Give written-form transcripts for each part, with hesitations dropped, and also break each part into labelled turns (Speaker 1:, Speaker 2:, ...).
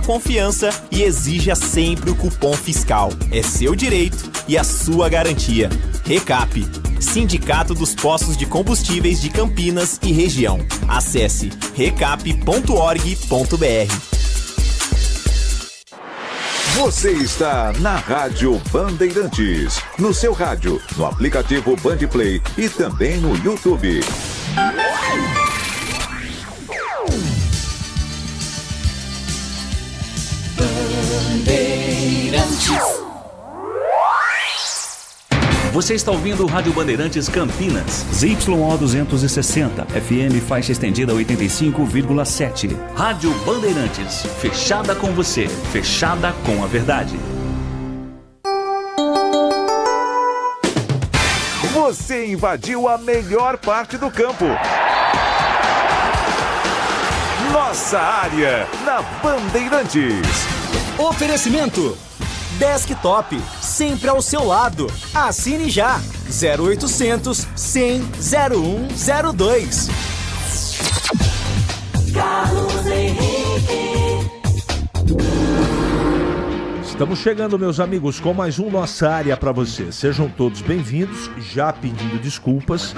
Speaker 1: confiança e exija sempre o cupom fiscal. É seu direito e a sua garantia. Recap, Sindicato dos Postos de Combustíveis de Campinas e Região. Acesse recap.org.br.
Speaker 2: Você está na Rádio Bandeirantes, no seu rádio, no aplicativo Bandplay e também no YouTube.
Speaker 3: Você está ouvindo o Rádio Bandeirantes Campinas.
Speaker 4: ZYO 260, FM faixa estendida 85,7.
Speaker 3: Rádio Bandeirantes, fechada com você, fechada com a verdade.
Speaker 2: Você invadiu a melhor parte do campo. Nossa área, na Bandeirantes.
Speaker 5: Oferecimento Desktop, sempre ao seu lado. Assine já. 0800 100 0102.
Speaker 6: Carlos Henrique.
Speaker 7: Estamos chegando, meus amigos, com mais um Nossa Área para você. Sejam todos bem-vindos, já pedindo desculpas.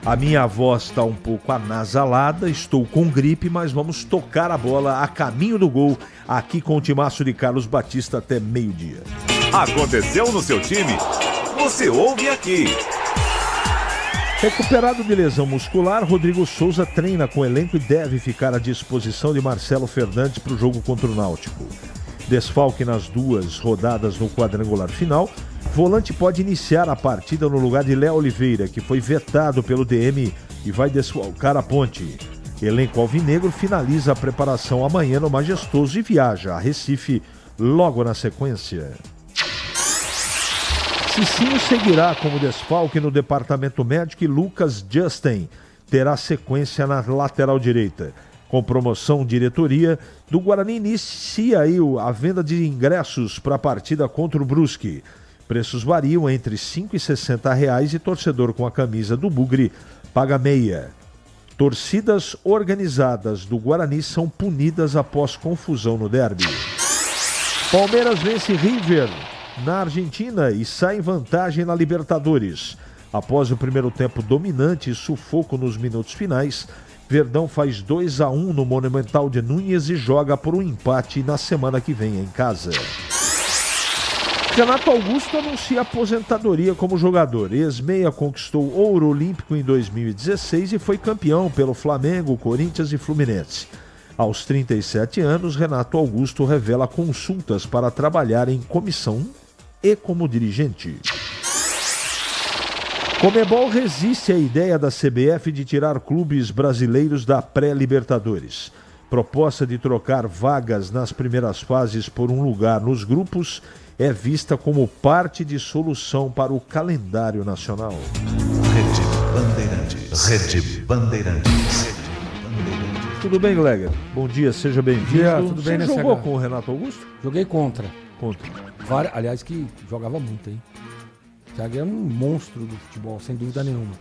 Speaker 7: A minha voz está um pouco anasalada, estou com gripe, mas vamos tocar a bola a caminho do gol aqui com o timaço de Carlos Batista até meio-dia.
Speaker 2: Aconteceu no seu time? Você ouve aqui.
Speaker 7: Recuperado de lesão muscular, Rodrigo Souza treina com o elenco e deve ficar à disposição de Marcelo Fernandes para o jogo contra o Náutico. Desfalque nas 2 rodadas no quadrangular final, volante pode iniciar a partida no lugar de Léo Oliveira, que foi vetado pelo DM e vai desfalcar a Ponte. Elenco alvinegro finaliza a preparação amanhã no Majestoso e viaja a Recife logo na sequência. Cicinho seguirá como desfalque no departamento médico e Lucas Justin terá sequência na lateral direita. Com promoção diretoria do Guarani, inicia aí a venda de ingressos para a partida contra o Brusque. Preços variam entre R$ 5 e R$ 60 e torcedor com a camisa do Bugre paga meia. Torcidas organizadas do Guarani são punidas após confusão no derby. Palmeiras vence River na Argentina e sai em vantagem na Libertadores. Após o primeiro tempo dominante e sufoco nos minutos finais, Verdão faz 2-1 no Monumental de Núñez e joga por um empate na semana que vem em casa. Renato Augusto anuncia aposentadoria como jogador. Ex-meia conquistou ouro olímpico em 2016 e foi campeão pelo Flamengo, Corinthians e Fluminense. Aos 37 anos, Renato Augusto revela consultas para trabalhar em comissão e como dirigente. Conmebol resiste à ideia da CBF de tirar clubes brasileiros da pré-Libertadores. Proposta de trocar vagas nas primeiras fases por um lugar nos grupos é vista como parte de solução para o calendário nacional.
Speaker 2: Rede Bandeirantes. Rede Bandeirantes.
Speaker 7: Tudo bem, Gleger? Bom dia, seja bem-vindo.
Speaker 8: Tudo bem,
Speaker 7: Você
Speaker 8: né,
Speaker 7: jogou
Speaker 8: CH?
Speaker 7: com o Renato Augusto?
Speaker 8: Joguei contra.
Speaker 7: Contra.
Speaker 8: Aliás, que jogava muito, hein? O CH é um monstro do futebol, sem dúvida nenhuma.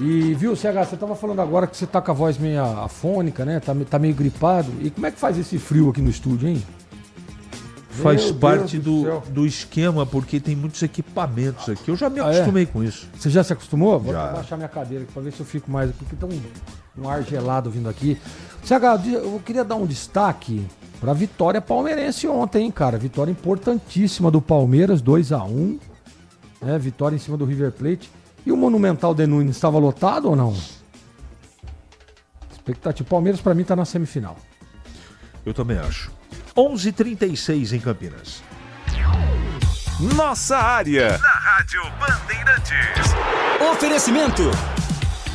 Speaker 8: E, viu, CH, você tava falando agora que você tá com a voz meio afônica, né? Tá meio gripado. E como é que faz esse frio aqui no estúdio, hein?
Speaker 7: Faz
Speaker 8: Meu
Speaker 7: parte
Speaker 8: Deus do céu.
Speaker 7: do esquema, porque tem muitos equipamentos aqui. Eu já me acostumei com isso.
Speaker 8: Você já se acostumou? Vou
Speaker 7: Já.
Speaker 8: baixar minha cadeira aqui pra ver se eu fico mais aqui, porque tá um ar gelado vindo aqui. CH, eu queria dar um destaque pra vitória palmeirense ontem, hein, cara? Vitória importantíssima do Palmeiras, 2-1. Né? Vitória em cima do River Plate. E o Monumental de Núñez estava lotado ou não? Expectativa. Palmeiras pra mim tá na semifinal.
Speaker 7: Eu também acho. 11h36 em Campinas.
Speaker 2: Nossa área, na Rádio Bandeirantes.
Speaker 5: Oferecimento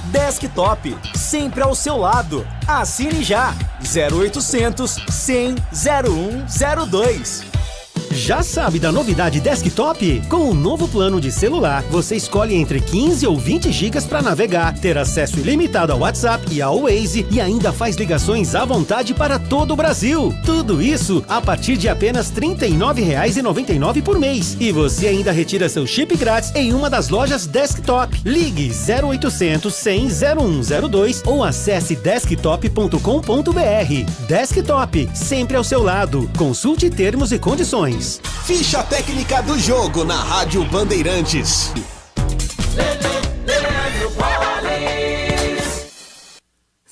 Speaker 5: Desktop, sempre ao seu lado. Assine já. 0800 100 0102. Já sabe da novidade desktop? Com o novo plano de celular, você escolhe entre 15 ou 20 gigas para navegar, ter acesso ilimitado ao WhatsApp e ao Waze e ainda faz ligações à vontade para todo o Brasil. Tudo isso a partir de apenas R$ 39,99 por mês. E você ainda retira seu chip grátis em uma das lojas desktop. Ligue 0800 100 0102 ou acesse desktop.com.br. Desktop, sempre ao seu lado. Consulte termos e condições.
Speaker 9: Ficha técnica do jogo na Rádio Bandeirantes.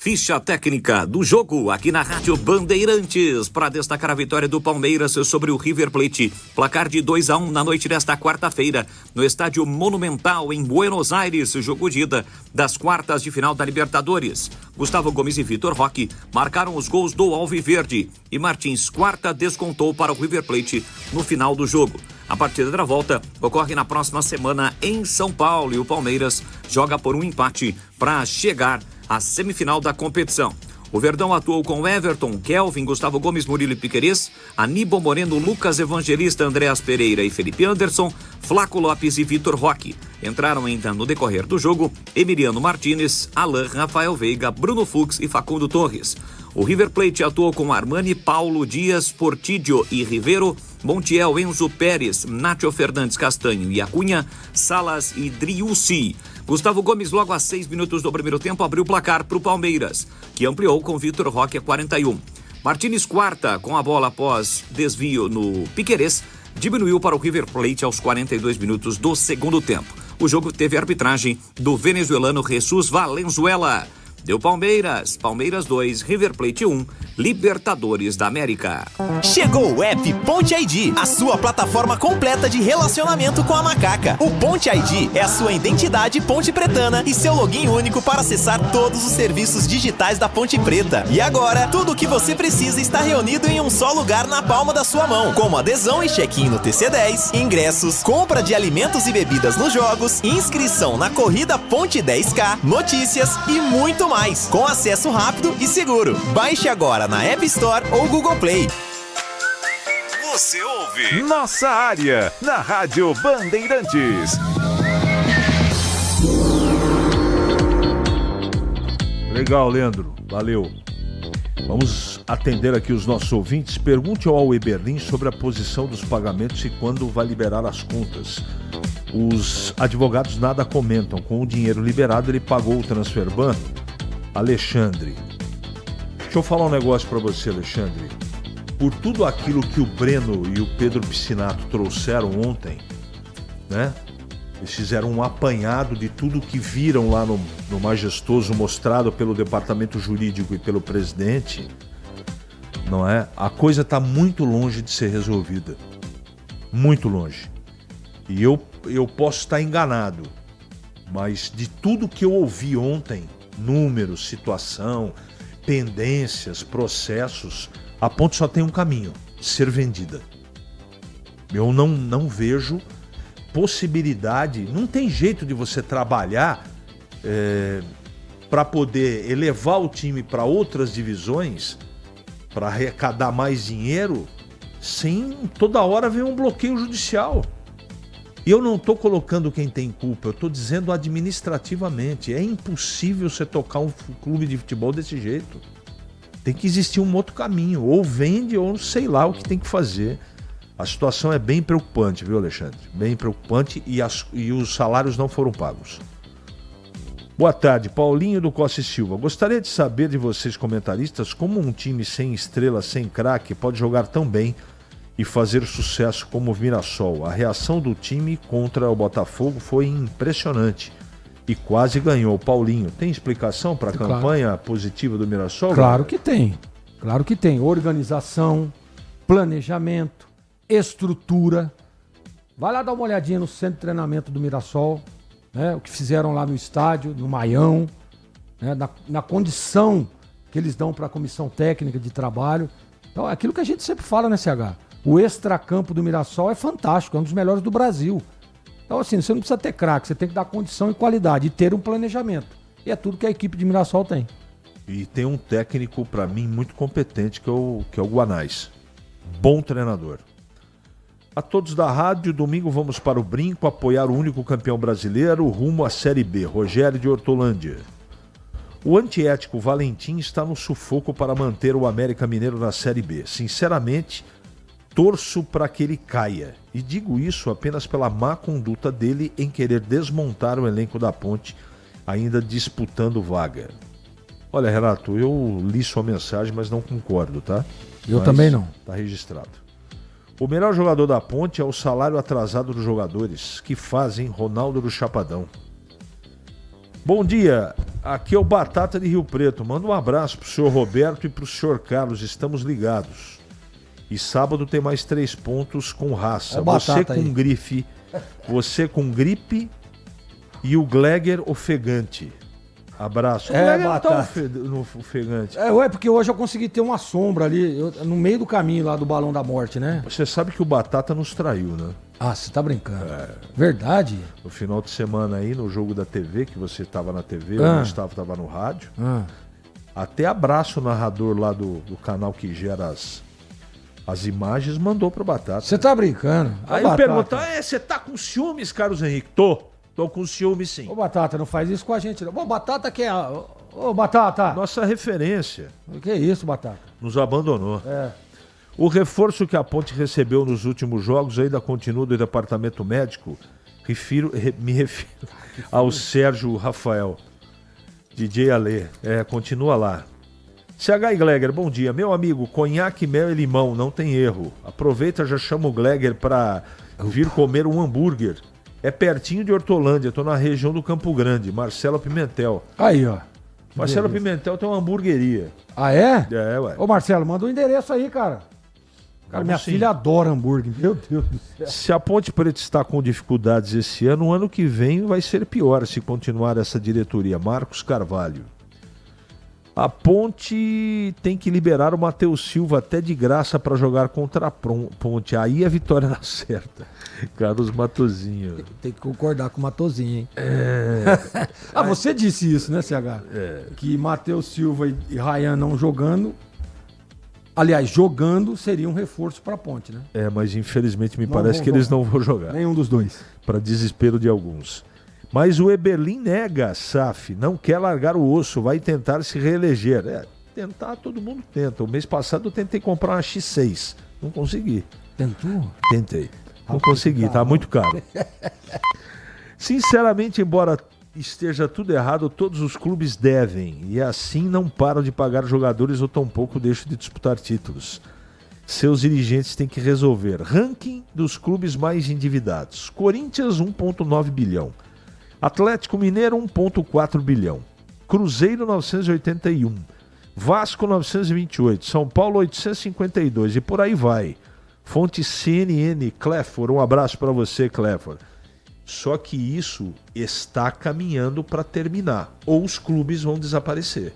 Speaker 10: Ficha técnica do jogo aqui na Rádio Bandeirantes para destacar a vitória do Palmeiras sobre o River Plate. Placar de 2-1 na noite desta quarta-feira no Estádio Monumental em Buenos Aires, jogo de ida das quartas de final da Libertadores. Gustavo Gomes e Vitor Roque marcaram os gols do Alviverde e Martins Quarta descontou para o River Plate no final do jogo. A partida da volta ocorre na próxima semana em São Paulo e o Palmeiras joga por um empate para chegar à semifinal da competição. O Verdão atuou com Everton, Kelvin, Gustavo Gomes, Murilo e Piquerez, Aníbal Moreno, Lucas Evangelista, Andreas Pereira e Felipe Anderson, Flaco Lopes e Vitor Roque. Entraram ainda no decorrer do jogo Emiliano Martínez, Alain, Rafael Veiga, Bruno Fux e Facundo Torres. O River Plate atuou com Armani, Paulo Dias, Portídio e Rivero, Montiel, Enzo Pérez, Nacho Fernandes Castanho e Acunha, Salas e Driussi. Gustavo Gomes, logo a 6 minutos do primeiro tempo, abriu o placar para o Palmeiras, que ampliou com Vitor Roque a 41. Martínez Quarta, com a bola após desvio no Piquerez, diminuiu para o River Plate aos 42 minutos do segundo tempo. O jogo teve arbitragem do venezuelano Jesus Valenzuela. Deu Palmeiras 2, River Plate 1, Libertadores da América.
Speaker 1: Chegou o app Ponte ID, a sua plataforma completa de relacionamento com a macaca. O Ponte ID é a sua identidade ponte pretana e seu login único para acessar todos os serviços digitais da Ponte Preta. E agora, tudo o que você precisa está reunido em um só lugar na palma da sua mão, como adesão e check-in no TC10, ingressos, compra de alimentos e bebidas nos jogos, inscrição na corrida Ponte 10K, notícias e muito mais, com acesso rápido e seguro. Baixe agora na App Store ou Google Play.
Speaker 2: Você ouve Nossa Área na Rádio Bandeirantes.
Speaker 7: Legal, Leandro. Valeu. Vamos atender aqui os nossos ouvintes. Pergunte ao Eberlin sobre a posição dos pagamentos e quando vai liberar as contas. Os advogados nada comentam. Com o dinheiro liberado, ele pagou o Transferban. Alexandre, deixa eu falar um negócio para você, Alexandre. Por tudo aquilo que o Breno e o Pedro Piscinato trouxeram ontem, né? Eles fizeram um apanhado de tudo que viram lá no Majestoso, mostrado pelo departamento jurídico e pelo presidente, não é? A coisa está muito longe de ser resolvida. Muito longe. E eu posso estar enganado, mas de tudo que eu ouvi ontem, números, situação, pendências, processos, a Ponte só tem um caminho: ser vendida. Eu não vejo possibilidade, não tem jeito de você trabalhar para poder elevar o time para outras divisões, para arrecadar mais dinheiro, sem toda hora ver um bloqueio judicial. E eu não estou colocando quem tem culpa, eu estou dizendo administrativamente. É impossível você tocar um clube de futebol desse jeito. Tem que existir um outro caminho. Ou vende ou sei lá o que tem que fazer. A situação é bem preocupante, viu, Alexandre? Bem preocupante e os salários não foram pagos. Boa tarde, Paulinho do Costa e Silva. Gostaria de saber de vocês, comentaristas, como um time sem estrela, sem craque, pode jogar tão bem e fazer sucesso como o Mirassol. A reação do time contra o Botafogo foi impressionante e quase ganhou. Paulinho, tem explicação para a campanha positiva do Mirassol?
Speaker 8: Claro que tem. Claro que tem. Organização, planejamento, estrutura. Vai lá dar uma olhadinha no centro de treinamento do Mirassol, né? O que fizeram lá no estádio, no Maião, né? na condição que eles dão para a comissão técnica de trabalho. Então é aquilo que a gente sempre fala, né, CH? O extracampo do Mirassol é fantástico, é um dos melhores do Brasil. Então, assim, você não precisa ter craque, você tem que dar condição e qualidade e ter um planejamento. E é tudo que a equipe de Mirassol tem.
Speaker 7: E tem um técnico, para mim, muito competente, que é o Guanais. Bom treinador. A todos da rádio, domingo vamos para o Brinco apoiar o único campeão brasileiro rumo à Série B, Rogério de Hortolândia. O antiético Valentim está no sufoco para manter o América Mineiro na Série B. Sinceramente, torço para que ele caia. E digo isso apenas pela má conduta dele em querer desmontar o elenco da Ponte, ainda disputando vaga. Olha, Renato, eu li sua mensagem, mas não concordo, tá?
Speaker 8: Eu também não.
Speaker 7: Tá registrado. O melhor jogador da Ponte é o salário atrasado dos jogadores, que fazem Ronaldo do Chapadão. Bom dia, aqui é o Batata de Rio Preto. Manda um abraço pro senhor Roberto e pro senhor Carlos, estamos ligados. E sábado tem mais 3 pontos com raça. Você com
Speaker 8: aí.
Speaker 7: grife, você com gripe e o Gleger ofegante. Abraço. O Gleger não tá ofegante.
Speaker 8: Porque hoje eu consegui ter uma sombra ali, no meio do caminho lá do Balão da Morte, né?
Speaker 7: Você sabe que o Batata nos traiu, né?
Speaker 8: Ah, você tá brincando. Verdade?
Speaker 7: No final de semana aí, no jogo da TV, que você tava na TV, o Gustavo tava no rádio. Até abraço o narrador lá do canal que gera as imagens, mandou pro Batata.
Speaker 8: Você tá brincando?
Speaker 7: Aí ele perguntou, você tá com ciúmes, Carlos Henrique? Tô com ciúmes, sim.
Speaker 8: Ô, Batata, não faz isso com a gente, não. Ô, Batata que é... Ô, Batata.
Speaker 7: Nossa referência.
Speaker 8: O que é isso, Batata?
Speaker 7: Nos abandonou. O reforço que a Ponte recebeu nos últimos jogos ainda continua do departamento médico. Me refiro ao Sérgio Rafael, DJ Alê. Continua lá. CH e Gleger, bom dia. Meu amigo, conhaque, mel e limão, não tem erro. Aproveita, já chama o Gleger pra vir comer um hambúrguer. É pertinho de Hortolândia, tô na região do Campo Grande, Marcelo Pimentel.
Speaker 8: Aí, ó.
Speaker 7: Marcelo Pimentel tem uma hamburgueria.
Speaker 8: Ah, é?
Speaker 7: É, ué.
Speaker 8: Ô, Marcelo, manda um endereço aí, cara. Cara, minha filha adora hambúrguer, meu Deus do céu.
Speaker 7: Se a Ponte Preta está com dificuldades esse ano, o ano que vem vai ser pior se continuar essa diretoria. Marcos Carvalho. A Ponte tem que liberar o Matheus Silva até de graça para jogar contra a Ponte. Aí a vitória dá certa. Carlos Matozinho.
Speaker 8: Tem que concordar com o Matozinho, hein? Você disse isso, né, CH? Que Matheus Silva e Ryan não jogando... Aliás, jogando seria um reforço para a Ponte, né?
Speaker 7: Mas infelizmente me parece que eles não vão jogar.
Speaker 8: Nenhum dos dois.
Speaker 7: Para desespero de alguns. Mas o Eberlin nega, SAF, não quer largar o osso, vai tentar se reeleger. Tentar todo mundo tenta. O mês passado eu tentei comprar uma X6, não consegui.
Speaker 8: Tentou?
Speaker 7: Tentei. Não consegui, tá muito caro. Sinceramente, embora esteja tudo errado, todos os clubes devem, e assim não param de pagar jogadores ou tampouco deixam de disputar títulos. Seus dirigentes têm que resolver. Ranking dos clubes mais endividados. Corinthians, 1,9 bilhão. Atlético Mineiro, 1,4 bilhão. Cruzeiro, 981. Vasco, 928. São Paulo, 852. E por aí vai. Fonte CNN, Cléfor. Um abraço para você, Cléfor. Só que isso está caminhando para terminar. Ou os clubes vão desaparecer.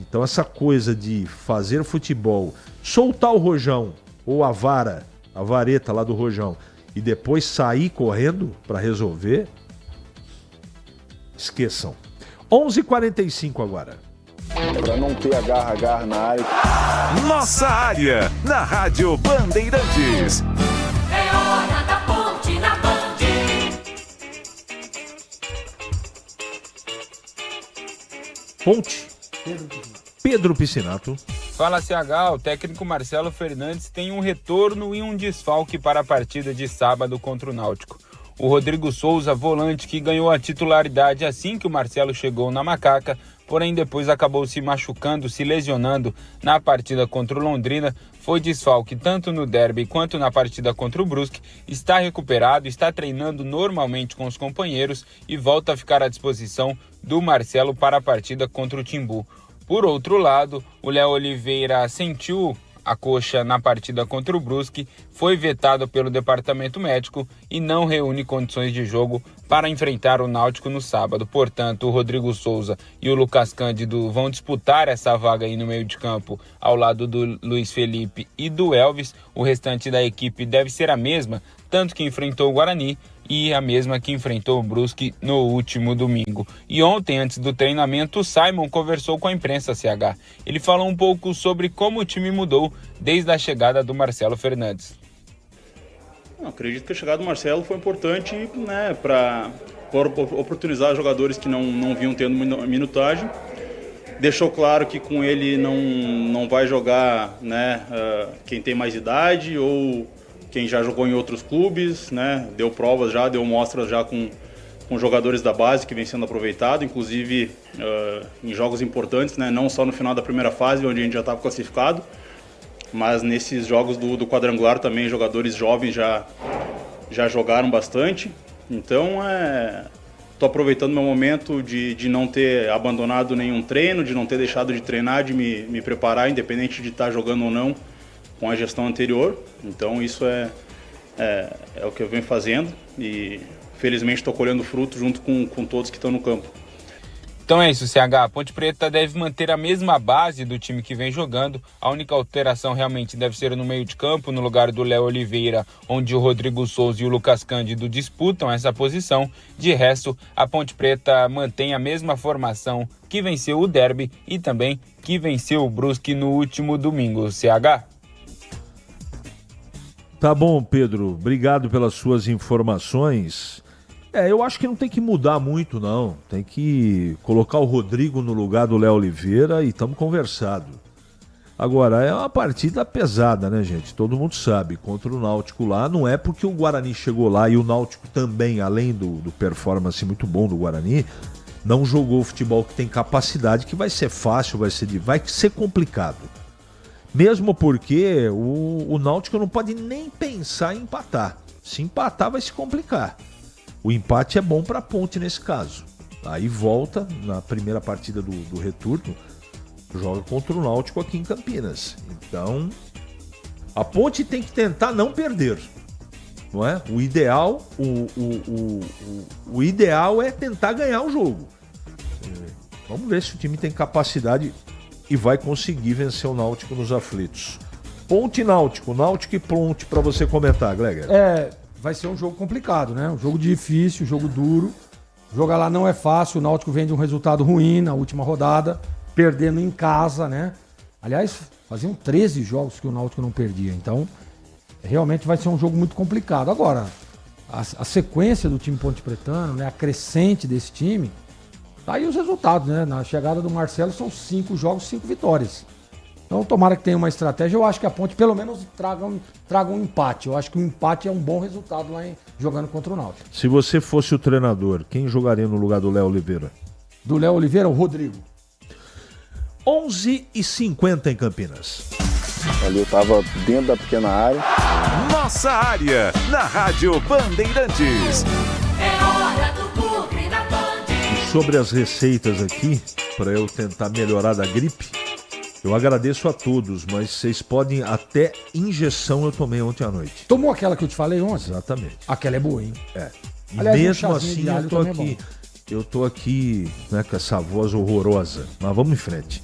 Speaker 7: Então essa coisa de fazer futebol, soltar o rojão, ou a vareta lá do rojão, e depois sair correndo para resolver, esqueçam. 11h45 agora.
Speaker 11: Para não ter agarra na área.
Speaker 2: Nossa área, na Rádio Bandeirantes.
Speaker 6: É hora da Ponte na Band.
Speaker 7: Ponte. Pedro Piscinato.
Speaker 12: Fala, CH, o técnico Marcelo Fernandes tem um retorno e um desfalque para a partida de sábado contra o Náutico. O Rodrigo Souza, volante, que ganhou a titularidade assim que o Marcelo chegou na Macaca, porém depois acabou se machucando, se lesionando na partida contra o Londrina, foi desfalque tanto no derby quanto na partida contra o Brusque, está recuperado, está treinando normalmente com os companheiros e volta a ficar à disposição do Marcelo para a partida contra o Timbu. Por outro lado, o Léo Oliveira sentiu a coxa na partida contra o Brusque, foi vetado pelo departamento médico e não reúne condições de jogo para enfrentar o Náutico no sábado. Portanto, o Rodrigo Souza e o Lucas Cândido vão disputar essa vaga aí no meio de campo ao lado do Luiz Felipe e do Elvis. O restante da equipe deve ser a mesma, tanto que enfrentou o Guarani e a mesma que enfrentou o Brusque no último domingo. E ontem, antes do treinamento, o Simon conversou com a imprensa, CH. Ele falou um pouco sobre como o time mudou desde a chegada do Marcelo Fernandes.
Speaker 13: Acredito que a chegada do Marcelo foi importante, né, para oportunizar jogadores que não vinham tendo minutagem. Deixou claro que com ele não vai jogar, né, quem tem mais idade ou quem já jogou em outros clubes, né, deu provas já, deu mostras já com jogadores da base que vem sendo aproveitado, inclusive em jogos importantes, né, não só no final da primeira fase, onde a gente já estava classificado, mas nesses jogos do quadrangular também jogadores jovens já jogaram bastante. Então, estou aproveitando meu momento de não ter abandonado nenhum treino, de não ter deixado de treinar, de me preparar, independente de estar jogando ou não, com a gestão anterior. Então, isso é o que eu venho fazendo e, felizmente, estou colhendo fruto junto com todos que estão no campo.
Speaker 12: Então é isso, CH. A Ponte Preta deve manter a mesma base do time que vem jogando. A única alteração realmente deve ser no meio de campo, no lugar do Léo Oliveira, onde o Rodrigo Souza e o Lucas Cândido disputam essa posição. De resto, a Ponte Preta mantém a mesma formação que venceu o derby e também que venceu o Brusque no último domingo. CH.
Speaker 7: Tá bom, Pedro. Obrigado pelas suas informações. Eu acho que não tem que mudar muito, não. Tem que colocar o Rodrigo no lugar do Léo Oliveira e estamos conversado. Agora, é uma partida pesada, né, gente? Todo mundo sabe. Contra o Náutico lá, não é porque o Guarani chegou lá e o Náutico também, além do performance muito bom do Guarani, não jogou o futebol que tem capacidade, que vai ser fácil, vai ser complicado. Mesmo porque o Náutico não pode nem pensar em empatar. Se empatar, vai se complicar. O empate é bom para a Ponte nesse caso. Aí volta na primeira partida do retorno, joga contra o Náutico aqui em Campinas. Então, a Ponte tem que tentar não perder, não é? O ideal, o ideal é tentar ganhar o jogo. Vamos ver se o time tem capacidade e vai conseguir vencer o Náutico nos aflitos. Ponte e Náutico e Ponte para você comentar, Gleger.
Speaker 8: Vai ser um jogo complicado, né? Um jogo difícil, um jogo duro. Jogar lá não é fácil, o Náutico vem de um resultado ruim na última rodada, perdendo em casa, né? Aliás, faziam 13 jogos que o Náutico não perdia, então realmente vai ser um jogo muito complicado. Agora, a sequência do time pontepretano, né? A crescente desse time, tá aí os resultados, né? Na chegada do Marcelo são 5 jogos, 5 vitórias. Então, tomara que tenha uma estratégia. Eu acho que a Ponte, pelo menos, traga um empate. Eu acho que o empate é um bom resultado lá jogando contra o Náutico.
Speaker 7: Se você fosse o treinador, quem jogaria no lugar do Léo Oliveira?
Speaker 8: Do Léo Oliveira, o Rodrigo.
Speaker 7: 11h50 em Campinas.
Speaker 11: Ali eu tava dentro da pequena área.
Speaker 2: Nossa área, na Rádio Bandeirantes.
Speaker 6: É hora do Bugre na Band.
Speaker 7: E sobre as receitas aqui, para eu tentar melhorar da gripe, eu agradeço a todos, mas vocês podem até injeção eu tomei ontem à noite.
Speaker 8: Tomou aquela que eu te falei ontem?
Speaker 7: Exatamente.
Speaker 8: Aquela é boa, hein?
Speaker 7: E
Speaker 8: aliás,
Speaker 7: mesmo assim eu tô aqui, né, com essa voz horrorosa. Mas vamos em frente.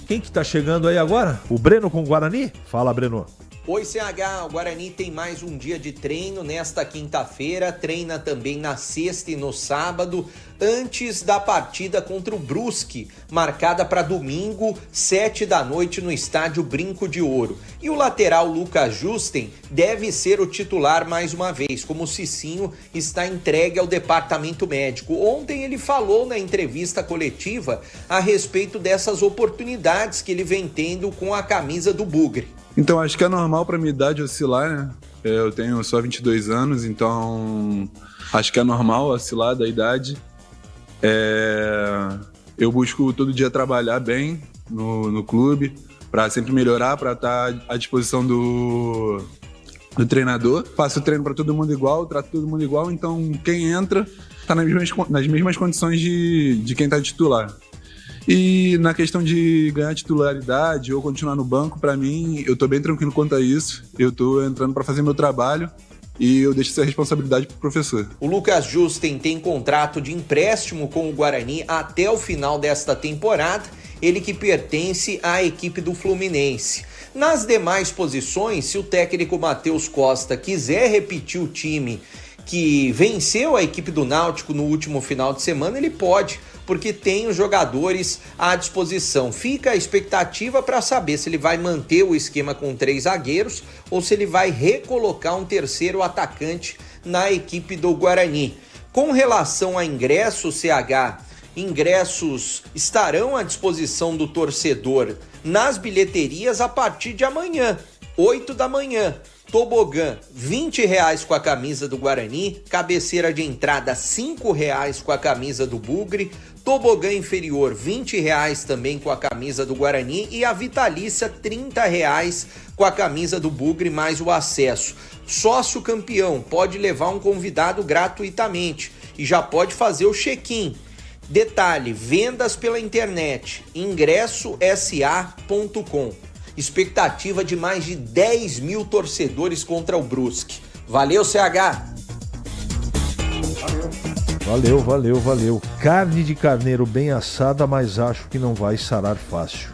Speaker 7: Quem que tá chegando aí agora? O Breno com o Guarani? Fala, Breno.
Speaker 14: Oi, CH, o Guarani tem mais um dia de treino nesta quinta-feira, treina também na sexta e no sábado, antes da partida contra o Brusque, marcada para domingo, 19h, no estádio Brinco de Ouro. E o lateral Lucas Justen deve ser o titular mais uma vez, como o Cicinho está entregue ao departamento médico. Ontem ele falou na entrevista coletiva a respeito dessas oportunidades que ele vem tendo com a camisa do Bugre.
Speaker 15: Então, acho que é normal para minha idade oscilar, né? Eu tenho só 22 anos, então acho que é normal oscilar da idade. Eu busco todo dia trabalhar bem no clube, para sempre melhorar, para estar à disposição do treinador. Faço treino para todo mundo igual, trato todo mundo igual, então quem entra está nas mesmas condições de quem está titular. E na questão de ganhar titularidade ou continuar no banco, para mim, eu tô bem tranquilo quanto a isso. Eu tô entrando para fazer meu trabalho e eu deixo essa responsabilidade pro professor.
Speaker 14: O Lucas Justen tem contrato de empréstimo com o Guarani até o final desta temporada, ele que pertence à equipe do Fluminense. Nas demais posições, se o técnico Matheus Costa quiser repetir o time que venceu a equipe do Náutico no último final de semana, ele pode. porque tem os jogadores à disposição. Fica a expectativa para saber se ele vai manter o esquema com 3 zagueiros ou se ele vai recolocar um terceiro atacante na equipe do Guarani. Com relação a ingressos, CH, ingressos estarão à disposição do torcedor nas bilheterias a partir de amanhã, 8 da manhã. Tobogã, R$20 com a camisa do Guarani, cabeceira de entrada, R$5 com a camisa do Bugre, tobogã inferior, R$20 também com a camisa do Guarani e a vitalícia, R$30 com a camisa do Bugre mais o acesso. Sócio campeão pode levar um convidado gratuitamente e já pode fazer o check-in. Detalhe, vendas pela internet, ingressosa.com. Expectativa de mais de 10 mil torcedores contra o Brusque. Valeu, CH!
Speaker 7: Valeu. Carne de carneiro bem assada, mas acho que não vai sarar fácil.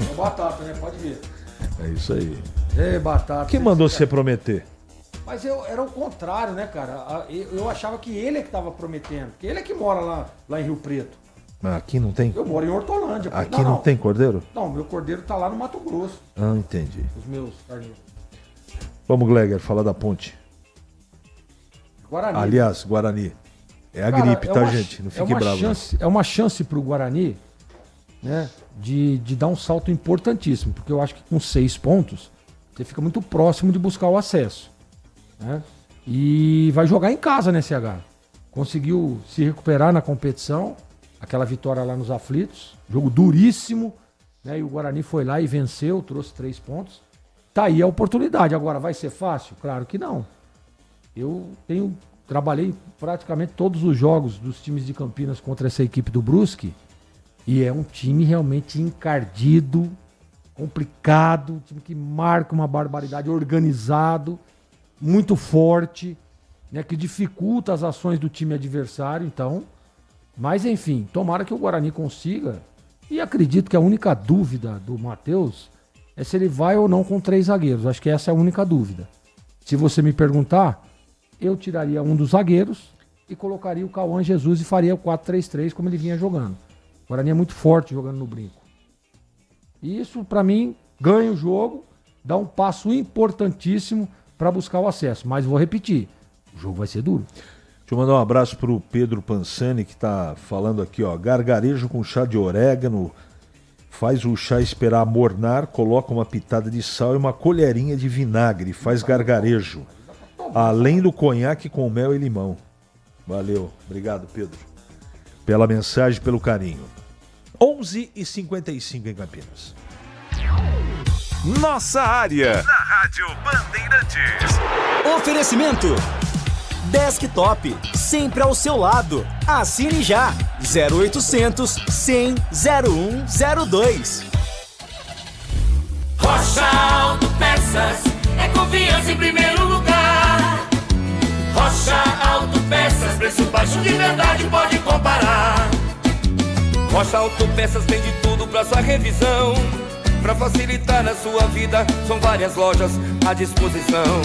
Speaker 8: É batata, né? Pode ver.
Speaker 7: É isso aí.
Speaker 8: É batata.
Speaker 7: Quem mandou você prometer?
Speaker 8: Mas era o contrário, né, cara? Eu achava que ele é que estava prometendo. Porque ele é que mora lá em Rio Preto.
Speaker 7: Mas aqui não tem?
Speaker 8: Eu moro em Hortolândia.
Speaker 7: Aqui não tem cordeiro?
Speaker 8: Não, meu cordeiro tá lá no Mato Grosso.
Speaker 7: Ah, entendi.
Speaker 8: Os meus carneiros.
Speaker 7: Vamos, Gleger, falar da ponte.
Speaker 8: Guarani.
Speaker 7: Aliás, Guarani. É a gripe, tá, gente? Não fique bravo.
Speaker 8: É uma chance pro Guarani, né, de dar um salto importantíssimo. Porque eu acho que com 6 pontos, você fica muito próximo de buscar o acesso. Né? E vai jogar em casa, né, CH? Conseguiu se recuperar na competição. Aquela vitória lá nos aflitos, jogo duríssimo, né? E o Guarani foi lá e venceu, trouxe 3 pontos. Tá aí a oportunidade. Agora, vai ser fácil? Claro que não. Eu trabalhei praticamente todos os jogos dos times de Campinas contra essa equipe do Brusque e é um time realmente encardido, complicado, um time que marca uma barbaridade, organizado, muito forte, né? Que dificulta as ações do time adversário, então... Mas, enfim, tomara que o Guarani consiga. E acredito que a única dúvida do Matheus é se ele vai ou não com 3 zagueiros. Acho que essa é a única dúvida. Se você me perguntar, eu tiraria um dos zagueiros e colocaria o Cauã Jesus e faria o 4-3-3 como ele vinha jogando. O Guarani é muito forte jogando no brinco. E isso, para mim, ganha o jogo, dá um passo importantíssimo para buscar o acesso. Mas vou repetir, o jogo vai ser duro.
Speaker 7: Deixa eu mandar um abraço pro Pedro Pansani, que tá falando aqui, ó. Gargarejo com chá de orégano, faz o chá esperar amornar, coloca uma pitada de sal e uma colherinha de vinagre, faz gargarejo. Além do conhaque com mel e limão. Valeu, obrigado, Pedro. Pela mensagem, pelo carinho. 11h55 em Campinas.
Speaker 16: Nossa área, na Rádio Bandeirantes.
Speaker 1: Oferecimento Desktop, sempre ao seu lado. Assine já. 0800 100 0102.
Speaker 6: Rocha Autopeças é confiança em primeiro lugar. Rocha Autopeças, preço baixo de verdade, pode comparar.
Speaker 17: Rocha Autopeças tem de tudo pra sua revisão. Pra facilitar na sua vida, são várias lojas à disposição.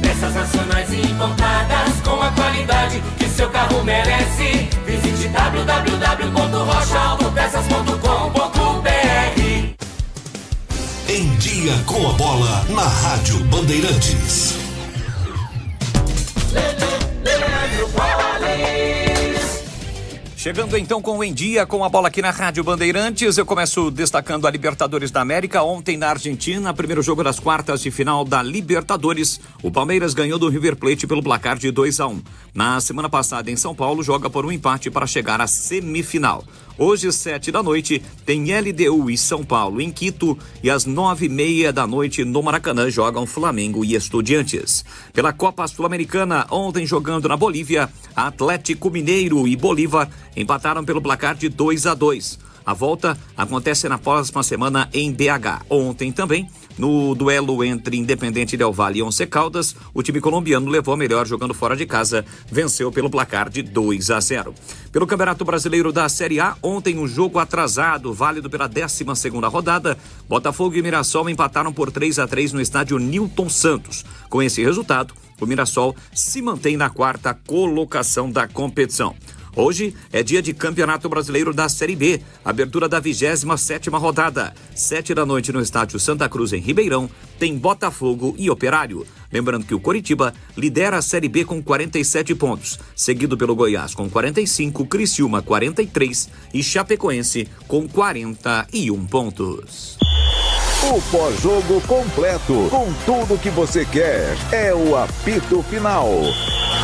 Speaker 6: Peças nacionais e importadas com a qualidade que seu carro merece. Visite www.rochaautopeças.com.br.
Speaker 9: Em Dia com a Bola na Rádio Bandeirantes.
Speaker 10: Chegando então com o Em Dia, com a bola aqui na Rádio Bandeirantes. Eu começo destacando a Libertadores da América. Ontem na Argentina, primeiro jogo das quartas de final da Libertadores. O Palmeiras ganhou do River Plate pelo placar de 2-1. Na semana passada em São Paulo, joga por um empate para chegar à semifinal. Hoje, 7 da noite, tem LDU e São Paulo em Quito e às 9h30 da noite no Maracanã jogam Flamengo e Estudiantes. Pela Copa Sul-Americana, ontem jogando na Bolívia, Atlético Mineiro e Bolívar empataram pelo placar de 2-2. A volta acontece na próxima semana em BH. Ontem também, no duelo entre Independente Del Valle e Once Caldas, o time colombiano levou a melhor jogando fora de casa, venceu pelo placar de 2-0. Pelo Campeonato Brasileiro da Série A, ontem um jogo atrasado, válido pela 12ª rodada, Botafogo e Mirassol empataram por 3-3 no estádio Nilton Santos. Com esse resultado, o Mirassol se mantém na 4ª colocação da competição. Hoje é dia de Campeonato Brasileiro da Série B, abertura da 27ª rodada. 7 da noite no estádio Santa Cruz, em Ribeirão, tem Botafogo e Operário. Lembrando que o Coritiba lidera a Série B com 47 pontos, seguido pelo Goiás com 45, Criciúma 43 e Chapecoense com 41 pontos.
Speaker 2: O pós-jogo completo, com tudo que você quer, é o apito final.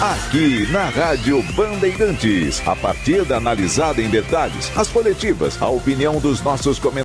Speaker 2: Aqui na Rádio Bandeirantes, a partida analisada em detalhes, as coletivas, a opinião dos nossos comentários.